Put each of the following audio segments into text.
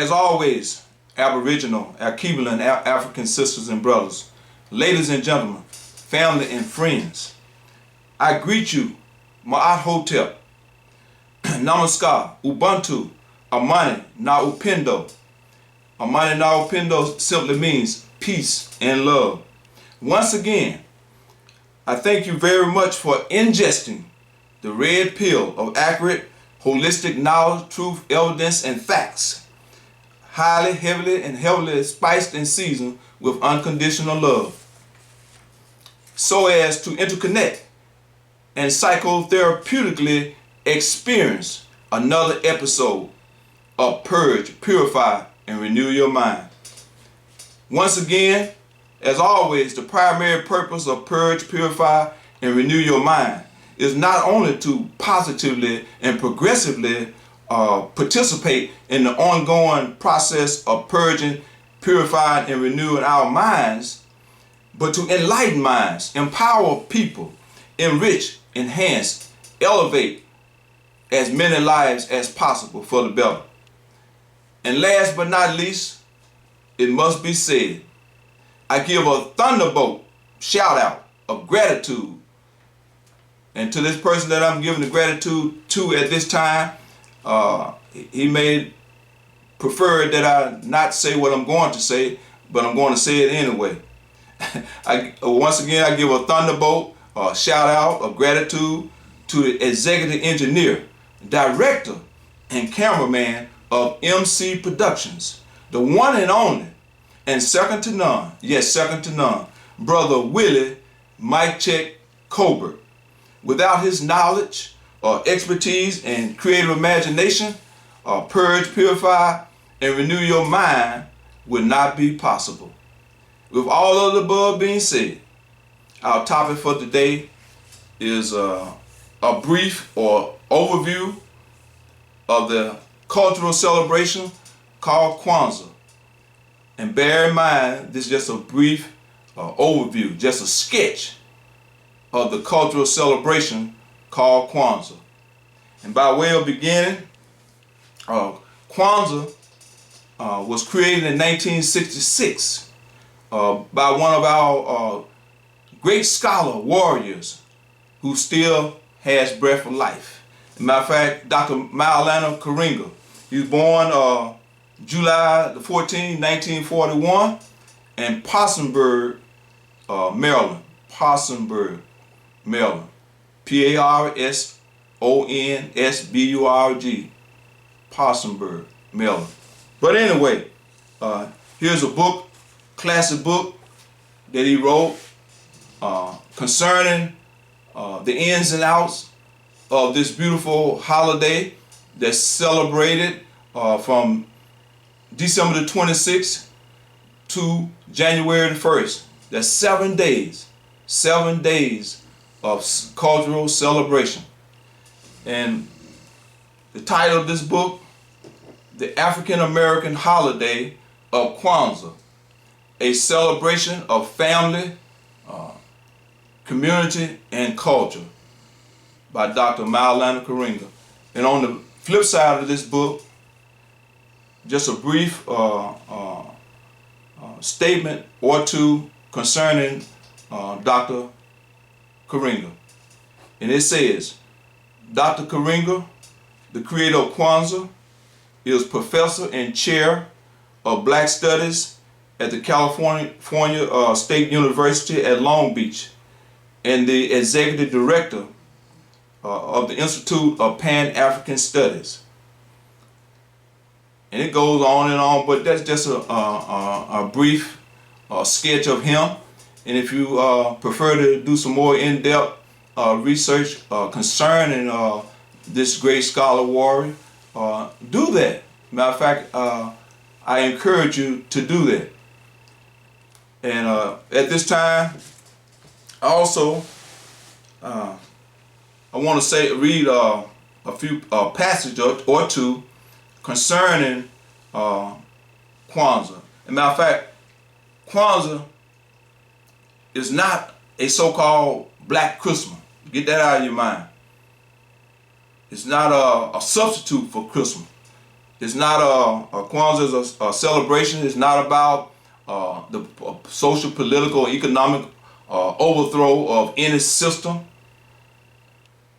As always, Aboriginal, Archibalan, African sisters and brothers, ladies and gentlemen, family and friends, I greet you, Ma'at Hotep, Namaskar, Ubuntu, Amani Na Upendo. Amani Na Upendo simply means peace and love. Once again, I thank you very much for ingesting the red pill of accurate, holistic knowledge, truth, evidence, and facts, highly, heavily spiced and seasoned with unconditional love, so as to interconnect and psychotherapeutically experience another episode of Purge, Purify, and Renew Your Mind. Once again, as always, the primary purpose of Purge, Purify, and Renew Your Mind is not only to positively and progressively participate in the ongoing process of purging, purifying, and renewing our minds, but to enlighten minds, empower people, enrich, enhance, elevate as many lives as possible for the better. And last but not least, it must be said, I give a thunderbolt shout out of gratitude. And to this person that I'm giving the gratitude to at this time, he may prefer that I not say what I'm going to say, but I'm going to say it anyway. Once again, I give a thunderbolt shout out of gratitude to the executive engineer, director, and cameraman of MC Productions, the one and only, and second to none, yes, second to none, Brother Willie Mike Check Colbert. Without his knowledge, expertise, and creative imagination, Purge, Purify, and Renew Your Mind would not be possible. With all of the above being said, our topic for today is a brief or overview of the cultural celebration called Kwanzaa. And bear in mind, this is just a brief overview, just a sketch of the cultural celebration called Kwanzaa. And by way of beginning, Kwanzaa was created in 1966 by one of our great scholar warriors who still has breath of life. As a matter of fact, Dr. Maulana Karinga. He was born July the 14th, 1941 in Parsonsburg, Maryland. Parsonsburg, Maryland. Parsonsburg, Parsonsburg, Maryland. But anyway, here's a book, classic book that he wrote concerning the ins and outs of this beautiful holiday that's celebrated from December the 26th to January the 1st. That's 7 days. 7 days of cultural celebration. And the title of this book, The African American Holiday of Kwanzaa, a celebration of family, community, and culture, by Dr. Maulana Karinga. And on the flip side of this book, just a brief statement or two concerning Dr. Karinga. And it says, Dr. Karinga, the creator of Kwanzaa, is professor and chair of Black Studies at the California State University at Long Beach and the executive director of the Institute of Pan-African Studies. And it goes on, but that's just a brief sketch of him. And if you prefer to do some more in-depth research concerning this great scholar warrior, do that. Matter of fact, I encourage you to do that. And at this time, also, I want to read a few passages or two concerning Kwanzaa. As a matter of fact, Kwanzaa is not a so-called Black Christmas. Get that out of your mind. It's not a substitute for Christmas. It's not Kwanzaa is a celebration. It's not about the social, political, economic overthrow of any system.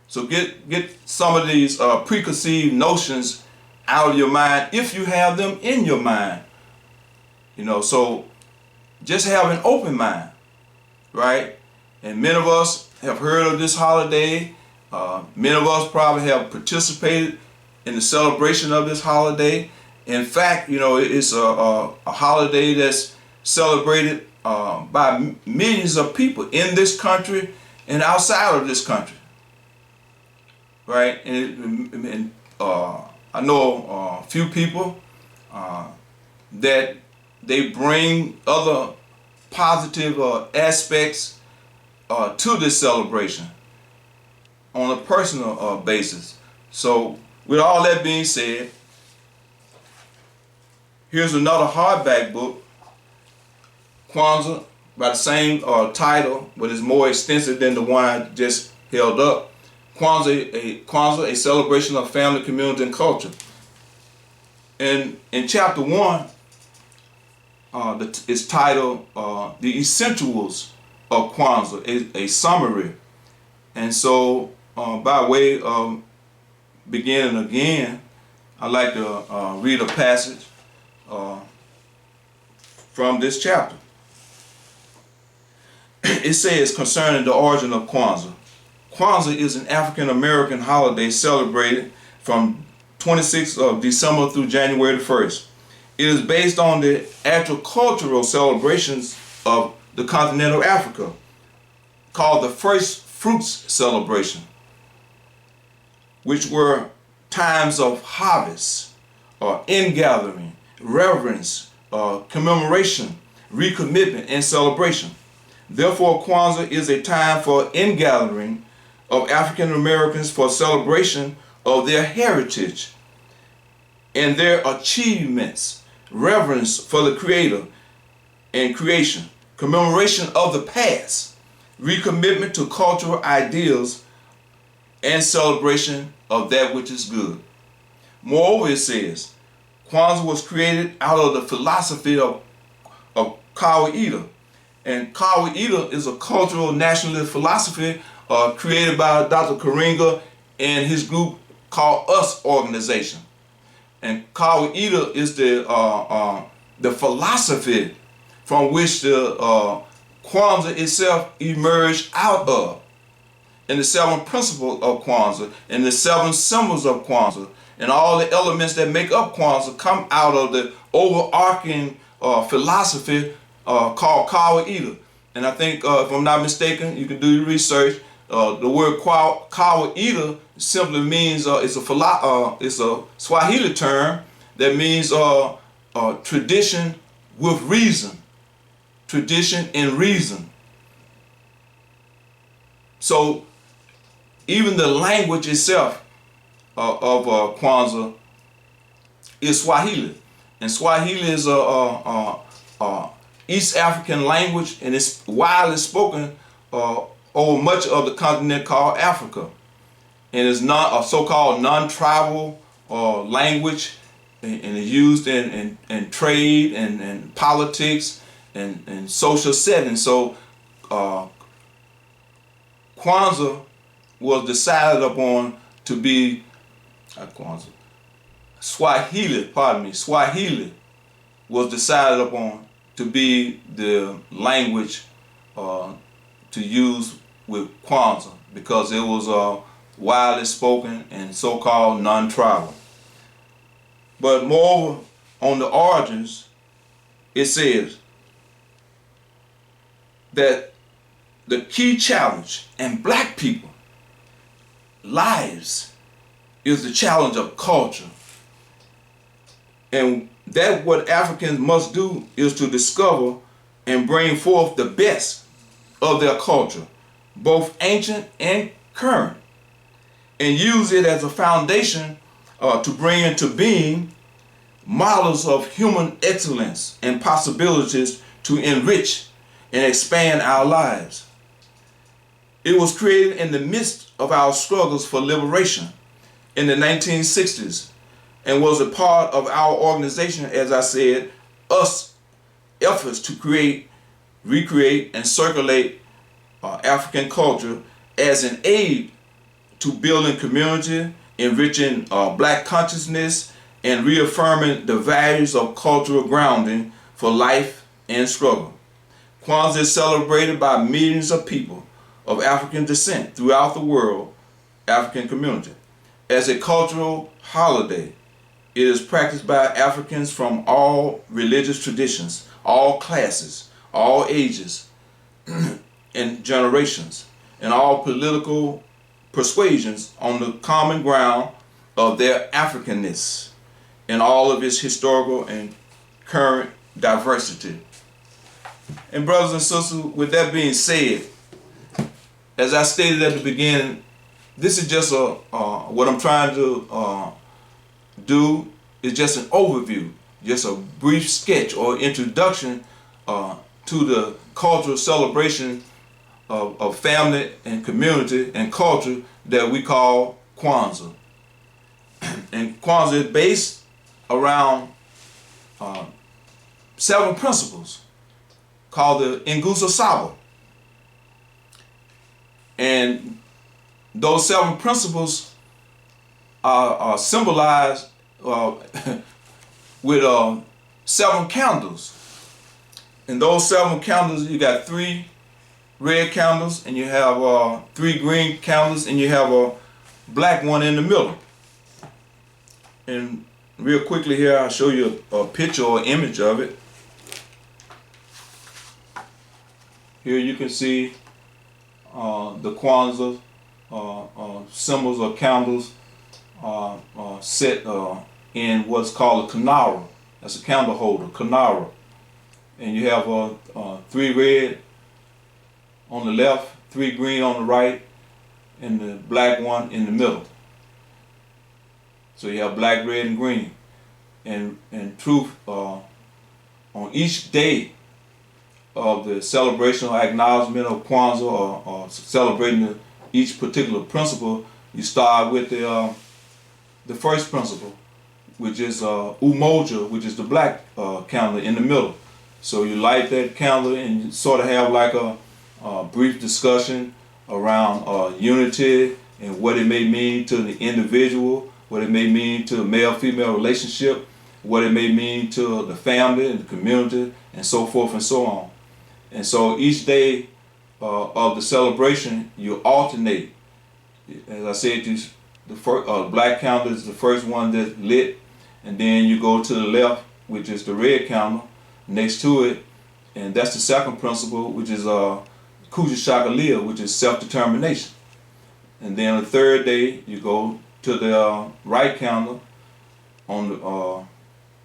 So get some of these preconceived notions out of your mind if you have them in your mind. So just have an open mind, right? And many of us have heard of this holiday. Many of us probably have participated in the celebration of this holiday. In fact, it's a holiday that's celebrated by millions of people in this country and outside of this country, right? And I know a few people that they bring other positive aspects to this celebration on a personal basis. So with all that being said, here's another hardback book, Kwanzaa, by the same title, but it's more extensive than the one I just held up. Kwanzaa, a celebration of family, community, and culture. And in chapter 1, it's titled The Essentials of Kwanzaa, a summary. And so by way of beginning again, I'd like to read a passage from this chapter. It says concerning the origin of Kwanzaa. Kwanzaa is an African American holiday celebrated from 26th of December through January the 1st. It is based on the agricultural celebrations of the continental Africa, called the First Fruits Celebration, which were times of harvest, ingathering, reverence, commemoration, recommitment, and celebration. Therefore, Kwanzaa is a time for ingathering of African Americans for celebration of their heritage and their achievements, reverence for the Creator and creation, commemoration of the past, recommitment to cultural ideals, and celebration of that which is good. Moreover, it says, Kwanzaa was created out of the philosophy of Kawaida. And Kawaida is a cultural nationalist philosophy created by Dr. Karinga and his group called US Organization. And Kawaida is the philosophy from which the Kwanzaa itself emerged out of. And the 7 principles of Kwanzaa and the 7 symbols of Kwanzaa and all the elements that make up Kwanzaa come out of the overarching philosophy called Kawaida. And I think, if I'm not mistaken, you can do your research. The word Kawaida simply means it's a Swahili term that means tradition with reason, tradition and reason. So even the language itself of Kwanzaa is Swahili, and Swahili is a East African language, and it's widely spoken over much of the continent called Africa. And it's not a so-called non-tribal language, and it's used in trade and politics and social settings. So Kwanzaa was decided upon to be Swahili was decided upon to be the language to use with Kwanzaa, because it was widely spoken and so-called non-tribal. But moreover, on the origins, it says that the key challenge in black people lives is the challenge of culture. And that what Africans must do is to discover and bring forth the best of their culture, both ancient and current, and use it as a foundation to bring into being models of human excellence and possibilities to enrich and expand our lives. It was created in the midst of our struggles for liberation in the 1960s, and was a part of our organization, as I said, us efforts to create, recreate, and circulate African culture as an aid to building community, enriching black consciousness, and reaffirming the values of cultural grounding for life and struggle. Kwanzaa is celebrated by millions of people of African descent throughout the world, African community. As a cultural holiday, it is practiced by Africans from all religious traditions, all classes, all ages and generations, and all political persuasions on the common ground of their Africanness in all of its historical and current diversity. And brothers and sisters, with that being said, as I stated at the beginning, this is just what I'm trying to do is just an overview, just a brief sketch or introduction to the cultural celebration of family and community and culture that we call Kwanzaa. And Kwanzaa is based around 7 principles called the Nguzo Saba. And those 7 principles are symbolized with 7 candles. And those 7 candles, you got 3 red candles, and you have 3 green candles, and you have a black one in the middle. And real quickly here, I'll show you a picture or image of it. Here you can see the Kwanzaa symbols or candles set in what's called a kinara. That's a candle holder, kinara. And you have 3 red on the left, 3 green on the right, and the black one in the middle. So you have black, red, and green. And truth, on each day of the celebration or acknowledgement of Kwanzaa, or celebrating each particular principle, you start with the first principle, which is Umoja, which is the black candle in the middle. So you light that candle and you sort of have like a brief discussion around unity and what it may mean to the individual, what it may mean to a male-female relationship, what it may mean to the family and the community, and so forth and so on. And so each day of the celebration, you alternate. As I said, the first, black candle is the first one that's lit, and then you go to the left, which is the red candle next to it, and that's the second principle, which is Kuja Shakalia, which is self-determination. And then the third day, you go to the right candle on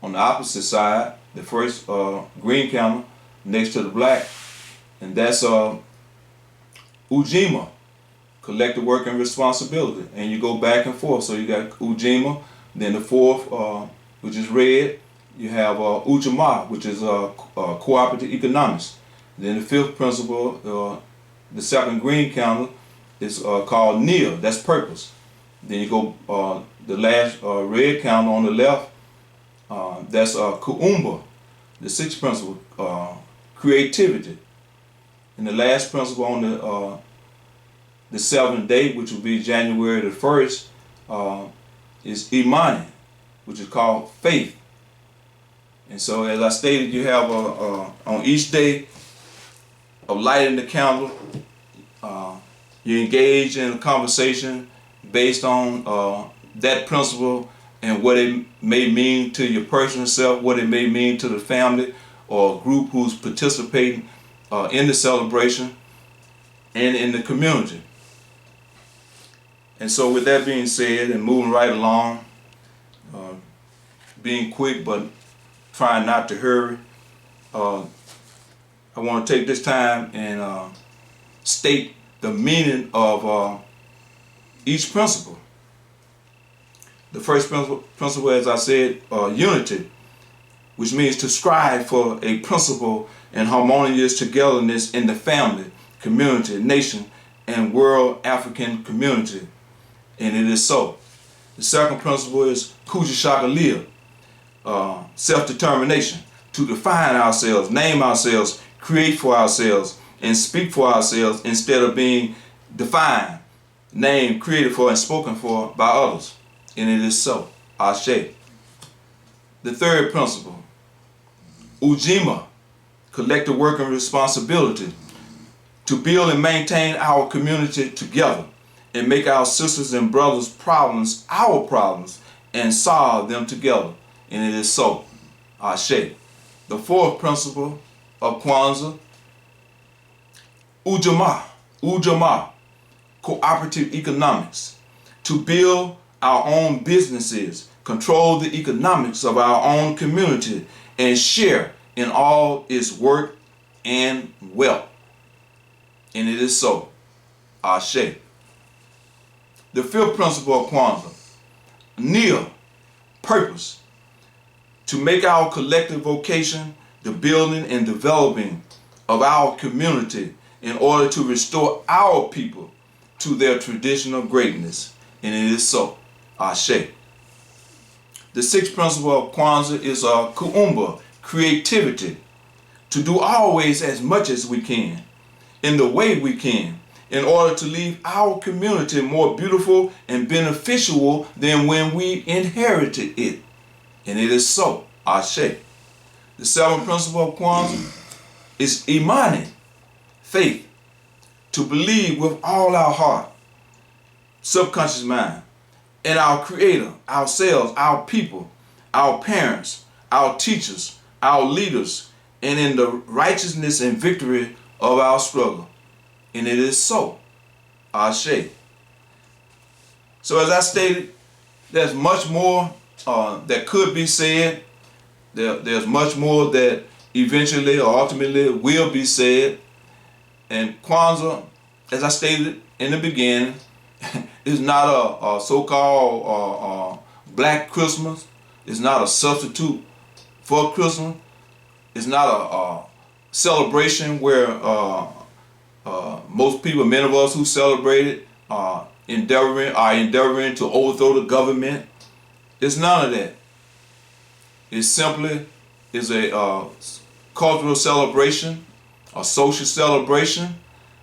the opposite side, the first green candle next to the black, and that's Ujima, collective work and responsibility. And you go back and forth. So you got Ujima, then the fourth, which is red, you have Ujamaa, which is cooperative economics. Then the fifth principle, the second green candle, is called Nia, that's purpose. Then you go, the last red candle on the left, that's Kuumba, the sixth principle, creativity. And the last principle on the 7th day, which will be January the 1st, is Imani, which is called faith. And so, as I stated, you have on each day of lighting the candle, you engage in a conversation based on that principle and what it may mean to your personal self, what it may mean to the family or group who's participating in the celebration and in the community. And so with that being said, and moving right along, being quick but trying not to hurry, I want to take this time and state the meaning of each principle. The first principle, as I said, unity, which means to strive for a principle and harmonious togetherness in the family, community, nation, and world African community. And it is so. The second principle is Kujishakalia, self-determination, to define ourselves, name ourselves, create for ourselves, and speak for ourselves instead of being defined, named, created for, and spoken for by others. And it is so. Ashe. The third principle, Ujima, collective work and responsibility, to build and maintain our community together and make our sisters and brothers' problems our problems and solve them together. And it is so. Ashe. The fourth principle of Kwanzaa, Ujamaa, cooperative economics, to build our own businesses, control the economics of our own community, and share in all its work and wealth. And it is so. Ashe. The fifth principle of Kwanzaa, Nia, purpose, to make our collective vocation the building and developing of our community in order to restore our people to their traditional greatness. And it is so. Ashe. The sixth principle of Kwanzaa is Kuumba, creativity, to do always as much as we can, in the way we can, in order to leave our community more beautiful and beneficial than when we inherited it. And it is so. Ashe. The seventh principle of Kwanzaa is Imani, faith, to believe with all our heart, subconscious mind, in our Creator, ourselves, our people, our parents, our teachers, our leaders, and in the righteousness and victory of our struggle. And it is so. Ashe. So as I stated, there's much more that could be said. There's much more that eventually or ultimately will be said. And Kwanzaa, as I stated in the beginning, is not a so-called black Christmas. It's not a substitute for Christmas. It's not a celebration where most people, many of us who celebrate it, are endeavoring to overthrow the government. It's none of that. It simply is a cultural celebration, a social celebration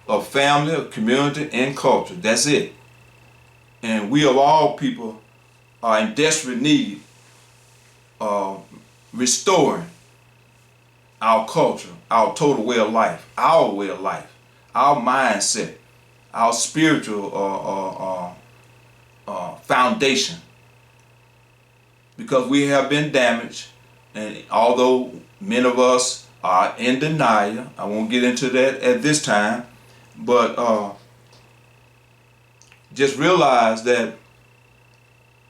of family, of community, and culture. That's it. And we of all people are in desperate need of restoring our culture, our total way of life, our way of life, our mindset, our spiritual foundation. Because we have been damaged, and although many of us are in denial, I won't get into that at this time, but just realize that,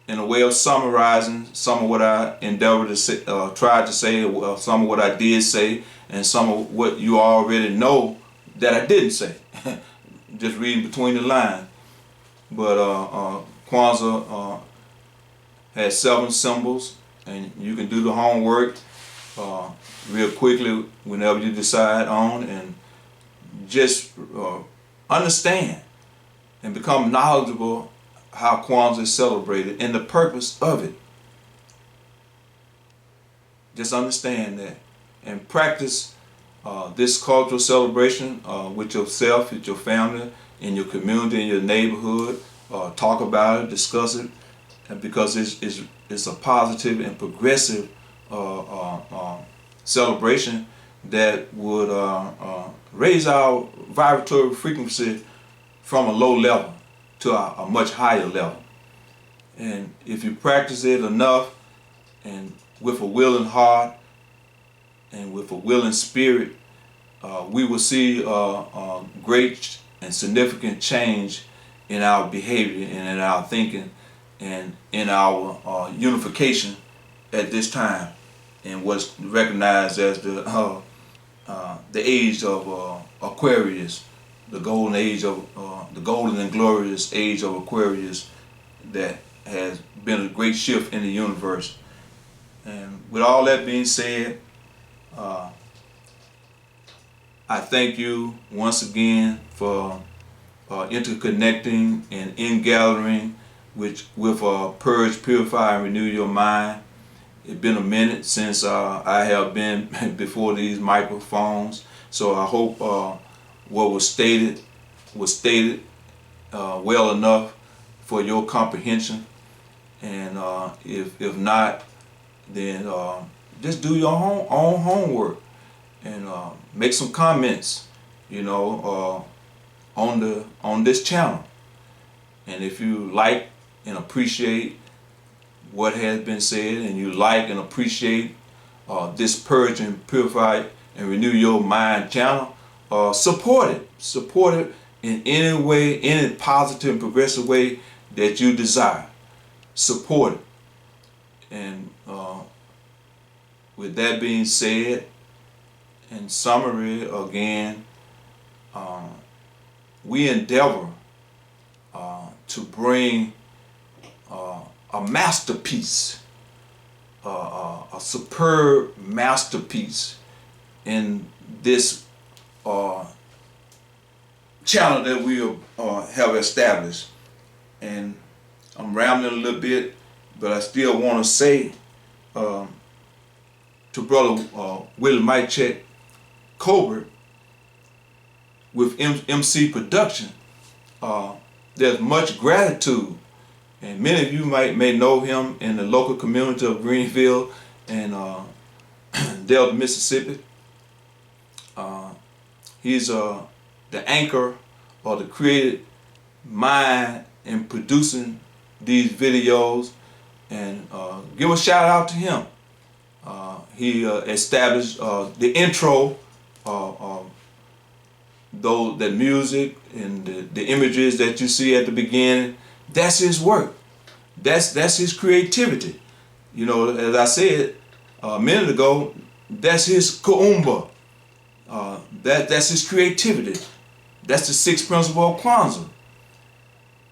in a way of summarizing some of what I endeavored to say, tried to say, some of what I did say, and some of what you already know that I didn't say, just reading between the lines. But Kwanzaa has 7 symbols, and you can do the homework real quickly whenever you decide on, and just understand and become knowledgeable how Kwanzaa is celebrated and the purpose of it. Just understand that and practice this cultural celebration with yourself, with your family, in your community, in your neighborhood. Talk about it, discuss it, and because it's a positive and progressive celebration that would raise our vibratory frequency from a low level to a much higher level. And if you practice it enough, and with a willing heart and with a willing spirit, we will see great and significant change in our behavior and in our thinking and in our unification at this time, in what's recognized as the age of Aquarius, the golden age of the golden and glorious age of Aquarius, that has been a great shift in the universe. And with all that being said, I thank you once again for interconnecting and ingathering with Purge, Purify, and Renew Your Mind. It's been a minute since I have been before these microphones, so I hope what was stated well enough for your comprehension. And if not, then just do your own homework and make some comments, on this channel. And if you like and appreciate what has been said, and you like and appreciate this Purge and Purify and Renew Your Mind channel, support it in any way, any positive and progressive way that you desire. Support it. And with that being said, in summary again, we endeavor to bring a masterpiece, a superb masterpiece in this channel that we have established. And I'm rambling a little bit, but I still want to say to Brother Willie Mike Check Colbert with MC Production, there's much gratitude. And many of you may know him in the local community of Greenville and Delta, Mississippi. He's the anchor or the creative mind in producing these videos. And give a shout out to him. He established the intro, though the music and the images that you see at the beginning. That's his work. That's his creativity. As I said a minute ago, that's his kuumba. That's his creativity. That's the sixth principle of Kwanzaa,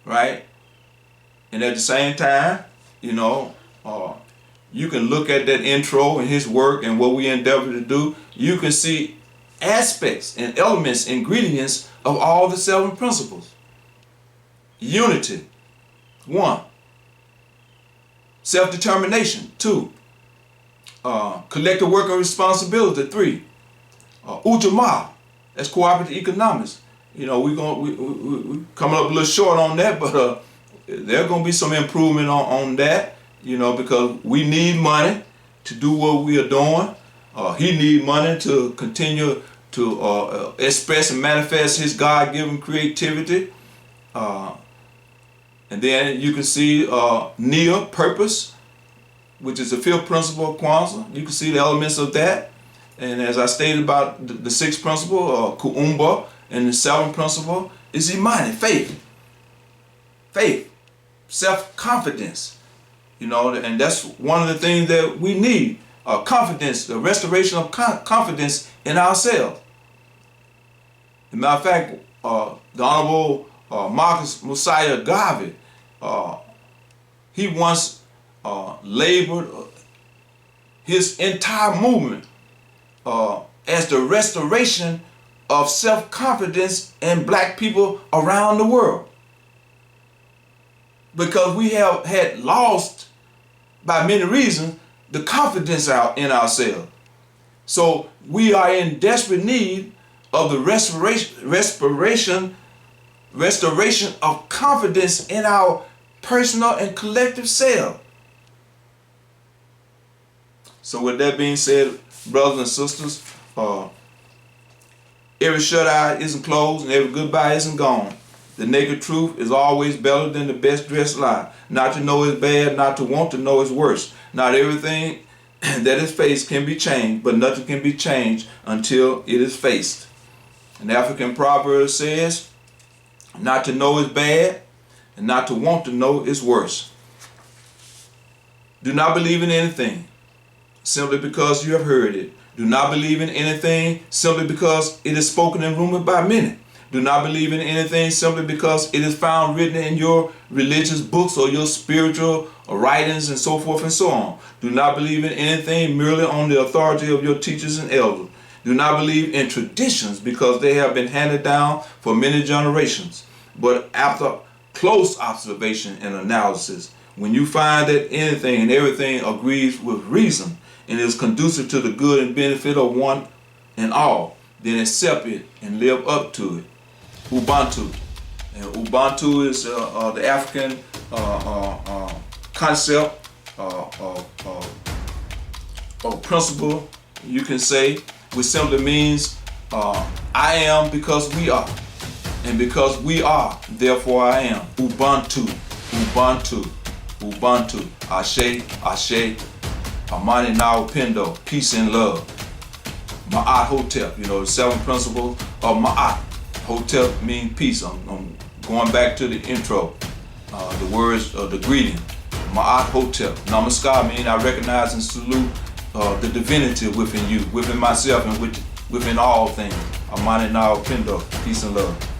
right? And at the same time, you can look at that intro and his work and what we endeavor to do. You can see aspects and elements, ingredients of all the 7 principles. Unity, 1. Self-determination, 2. Collective work and responsibility, 3. Ujamaa, that's cooperative economics. We coming up a little short on that, but there's going to be some improvement on that, because we need money to do what we are doing. He needs money to continue to express and manifest his God-given creativity. And then you can see Nia, purpose, which is the 5th principle of Kwanzaa. You can see the elements of that. And as I stated about the 6th principle, Kuumba, and the 7th principle is Imani, faith. Faith, self-confidence. And that's one of the things that we need. Confidence, the restoration of confidence in ourselves. As a matter of fact, the Honorable Marcus Mosiah Garvey, he once labored his entire movement as the restoration of self-confidence in black people around the world. Because we have had lost, by many reasons, the confidence in ourselves. So we are in desperate need of the restoration of confidence in our personal and collective self. So with that being said, brothers and sisters, every shut eye isn't closed and every goodbye isn't gone. The naked truth is always better than the best dressed lie. Not to know is bad, not to want to know is worse. Not everything that is faced can be changed, but nothing can be changed until it is faced. An African proverb says, not to know is bad, and not to want to know is worse. Do not believe in anything simply because you have heard it. Do not believe in anything simply because it is spoken and rumored by many. Do not believe in anything simply because it is found written in your religious books or your spiritual writings and so forth and so on. Do not believe in anything merely on the authority of your teachers and elders. Do not believe in traditions because they have been handed down for many generations. But after close observation and analysis. When you find that anything and everything agrees with reason and is conducive to the good and benefit of one and all, then accept it and live up to it. Ubuntu. And Ubuntu is the African concept or principle, you can say, which simply means I am because we are. And because we are, therefore I am. Ubuntu, Ubuntu, Ubuntu. Ashe, Ashe, Amani Nao Pendo, peace and love. Ma'at Hotep, the 7 principles of Ma'at. Hotep means peace. I'm going back to the intro, the words of the greeting. Ma'at Hotep. Namaskar means I recognize and salute the divinity within you, within myself, and within all things. Amani Nao Pendo, peace and love.